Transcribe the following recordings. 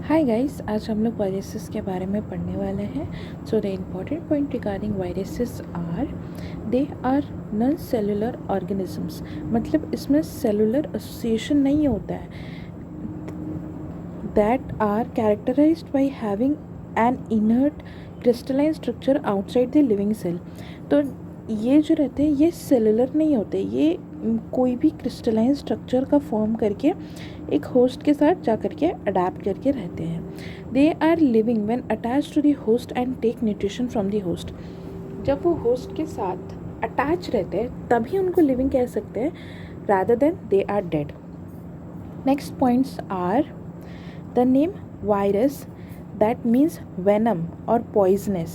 Hi guys, आज हम लोग वायरसेस के बारे में पढ़ने वाले हैं। So the important point regarding viruses they are non cellular organisms. मतलब इसमें सेलुलर एसोसिएशन नहीं होता है। That are characterised by having an inert crystalline structure outside the living cell. तो ये जो रहते हैं ये सेलुलर नहीं होते, ये कोई भी क्रिस्टलाइन स्ट्रक्चर का फॉर्म करके एक होस्ट के साथ जा करके अडेप्ट करके रहते हैं। They are living when attach to the host and take nutrition from the host. जब वो होस्ट के साथ अटैच रहते हैं तभी उनको लिविंग कह सकते हैं, rather than they are dead. Next points are the name virus, that means venom or poisonous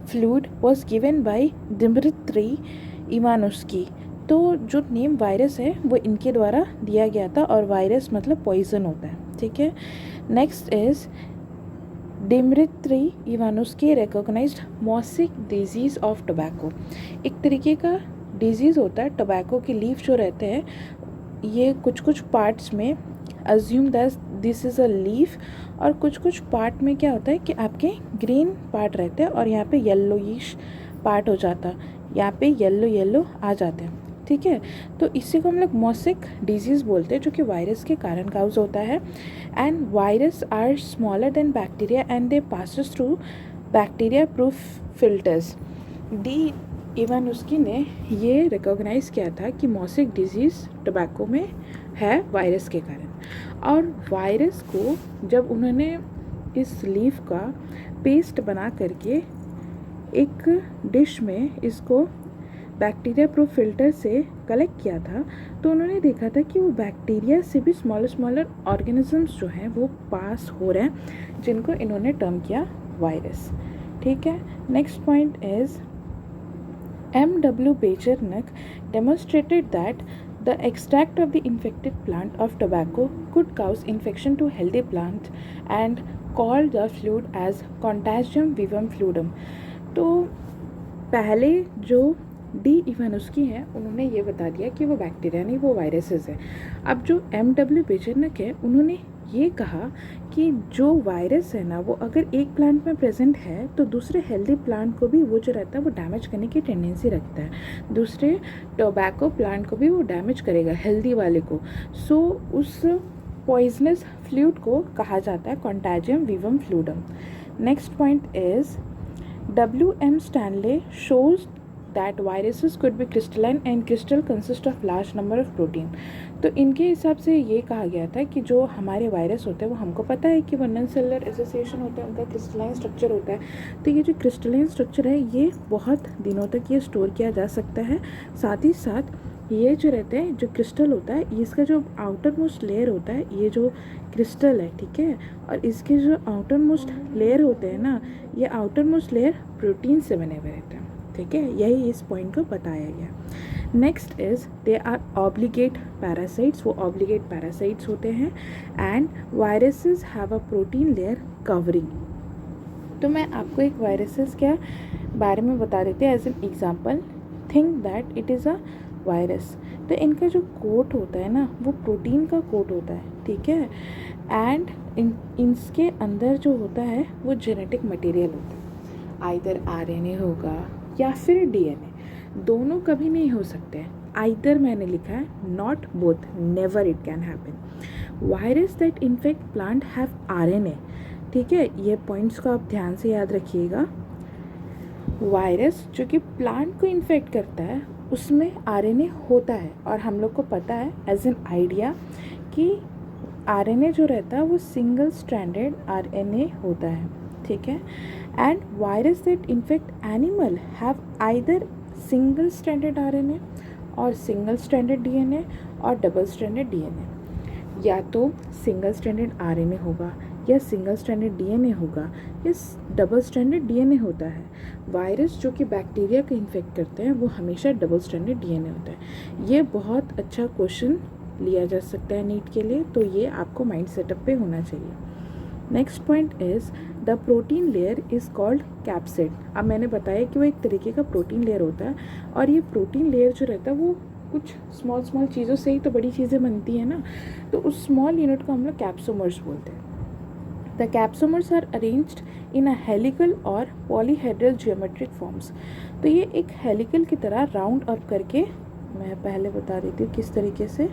fluid, was given by Dmitry Ivanovsky। तो जो नेम वायरस है वो इनके द्वारा दिया गया था, और वायरस मतलब पॉइजन होता है, ठीक है। Next is Dmitri Ivanovsky recognized mosaic disease of tobacco. एक तरीके का डिजीज़ होता है, टोबैको के लीफ जो रहते हैं ये कुछ कुछ पार्ट्स में assume that this is a leaf, और कुछ पार्ट में क्या होता है कि आपके ग्रीन पार्ट रहते हैं और यहाँ पे येलोइश पार्ट हो जाता है, यहाँ पे येलो आ जाते हैं, ठीक है। तो इसी को हम लोग मॉसिक डिजीज़ बोलते हैं, जो कि वायरस के कारण काउज होता है। And virus are smaller than bacteria and they passes through bacteria proof filters. D Ivanovsky ने ये रिकॉग्नाइज़ किया था कि मॉसिक डिजीज़ टोबैको में है वायरस के कारण। और वायरस को जब उन्होंने इस लीफ का पेस्ट बना करके एक डिश में इसको बैक्टीरिया प्रूफ फिल्टर से कलेक्ट किया था, तो उन्होंने देखा था कि वो बैक्टीरिया से भी स्मॉलर ऑर्गेनिजम्स जो हैं वो पास हो रहे हैं, जिनको इन्होंने टर्म किया वायरस, ठीक है। Next point is M.W. Bechernak demonstrated that the extract of the infected plant of tobacco could cause infection to healthy plant and called the fluid as Contagium vivum fluidum। तो पहले जो D Ivanovsky हैं उन्होंने ये बता दिया कि वो बैक्टीरिया नहीं, वो वायरसेस है। अब जो M.W. बेचरनक है उन्होंने ये कहा कि जो वायरस है ना वो अगर एक प्लांट में प्रेजेंट है तो दूसरे हेल्दी प्लांट को भी वो जो रहता है वो डैमेज करने की टेंडेंसी रखता है, दूसरे टोबैको प्लांट को भी वो डैमेज करेगा, हेल्दी वाले को। सो उस पॉइजनस फ्लूइड को कहा जाता है contagium vivum fluidum. Next point is W.M. Stanley shows that viruses could be crystalline and crystal consist of large number of protein। तो इनके हिसाब से ये कहा गया था कि जो हमारे वायरस होते हैं वो हमको पता है कि वो नॉन सेलुलर एसोसिएशन होता है, उनका क्रिस्टलाइन स्ट्रक्चर होता है। तो ये जो क्रिस्टलाइन स्ट्रक्चर है ये बहुत दिनों तक ये स्टोर किया जा सकता है। साथ ही साथ ये जो रहते हैं, जो क्रिस्टल होता है इसका जो आउटर मोस्ट लेयर होता है, ये जो क्रिस्टल है, ठीक है, और इसके जो आउटर मोस्ट लेयर होते हैं ना, ये आउटर मोस्ट लेयर प्रोटीन से बने हुए रहते हैं, ठीक है। यही इस पॉइंट को बताया गया। Next is they are obligate parasites. वो ऑब्लिगेट पैरासाइट्स होते हैं। And viruses have a protein layer covering. तो मैं आपको एक वायरसेस के बारे में बता देती हूँ as an example. Think that it is a virus. तो इनका जो कोट होता है ना वो प्रोटीन का कोट होता है, ठीक है। एंड इसके अंदर जो होता है वो जेनेटिक मटेरियल होता है, आइदर आरएनए होगा या फिर डीएनए, दोनों कभी नहीं हो सकते। आइदर मैंने लिखा है, not both, never it can happen. Virus that infect plant have RNA, ठीक है, ये पॉइंट्स को आप ध्यान से याद रखिएगा। वायरस जो कि प्लांट को इन्फेक्ट करता है उसमें आरएनए होता है, और हम लोग को पता है एज एन आइडिया कि आरएनए जो रहता है वो सिंगल स्ट्रैंडेड आरएनए होता है, ठीक है। And virus that infect animal have either single stranded RNA और सिंगल स्ट्रैंडेड डीएनए और डबल स्ट्रैंडेड डीएनए। या तो सिंगल स्ट्रैंडेड आरएनए होगा या सिंगल स्ट्रैंडेड डीएनए होगा या डबल स्ट्रैंडेड डीएनए होता है। वायरस जो कि बैक्टीरिया को इन्फेक्ट करते हैं वो हमेशा डबल स्ट्रैंडेड डीएनए होता है। ये बहुत अच्छा क्वेश्चन लिया जा सकता है नीट के लिए, तो ये आपको माइंड सेटअप पे होना चाहिए। Next point is the protein layer is called capsid. अब मैंने बताया कि वो एक तरीके का प्रोटीन लेयर होता है, और ये प्रोटीन लेयर जो रहता है वो कुछ स्मॉल चीज़ों से ही तो बड़ी चीज़ें बनती हैं ना, तो उस स्मॉल यूनिट को हम लोग कैप्सोमर्स बोलते हैं। The capsomers are arranged in a helical और पॉलीहेड्रल जियोमेट्रिक फॉर्म्स। तो ये एक हेलिकल की तरह राउंड अप करके, मैं पहले बता देती हूँ किस तरीके से,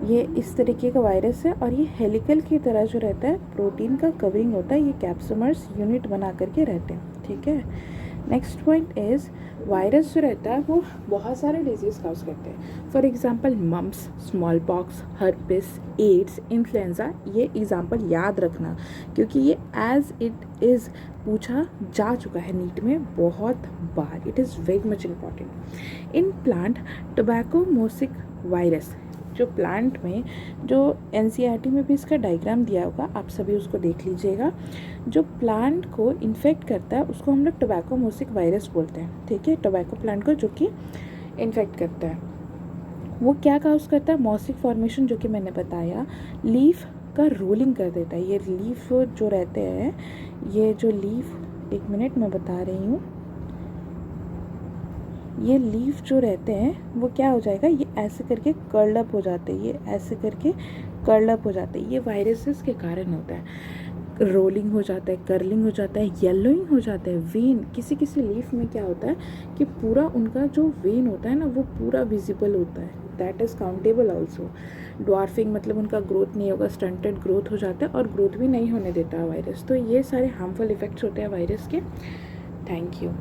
ये इस तरीके का वायरस है और ये हेलिकल की तरह जो रहता है प्रोटीन का कवरिंग होता है, ये कैप्सोमर्स यूनिट बना करके रहते हैं, ठीक है। नेक्स्ट पॉइंट इज़ वायरस जो रहता है वो बहुत सारे डिजीज़ काउज करते हैं। For example mumps, smallpox, herpes, AIDS, influenza, ये एग्जांपल याद रखना क्योंकि ये एज इट इज़ पूछा जा चुका है नीट में बहुत बार। It is very much important. In plant tobacco mosaic virus, जो प्लांट में, जो एनसीईआरटी में भी इसका डायग्राम दिया होगा, आप सभी उसको देख लीजिएगा। जो प्लांट को इन्फेक्ट करता है उसको हम लोग टोबैको मोसिक वायरस बोलते हैं, ठीक है। टोबैको प्लांट को जो कि इन्फेक्ट करता है, वो क्या काउज करता है? मॉसिक फॉर्मेशन, जो कि मैंने बताया, लीफ का रोलिंग कर देता है। ये लीफ जो रहते हैं, ये जो लीफ, एक मिनट मैं बता रही हूँ, ये लीफ जो रहते हैं वो क्या हो जाएगा, ये ऐसे करके कर्ल अप हो जाते हैं, ये ऐसे करके कर्ल अप हो जाते हैं। ये वायरसेस के कारण होता है। रोलिंग हो जाता है, कर्लिंग हो जाता है, येलोइंग हो जाता है। वेन, किसी किसी लीफ में क्या होता है कि पूरा उनका जो वेन होता है ना वो पूरा विजिबल होता है, that is countable also. Dwarfing मतलब उनका ग्रोथ नहीं होगा, स्टंटेड ग्रोथ हो जाता है और ग्रोथ भी नहीं होने देता है वायरस। तो ये सारे हार्मफुल इफेक्ट्स होते हैं वायरस के। Thank you.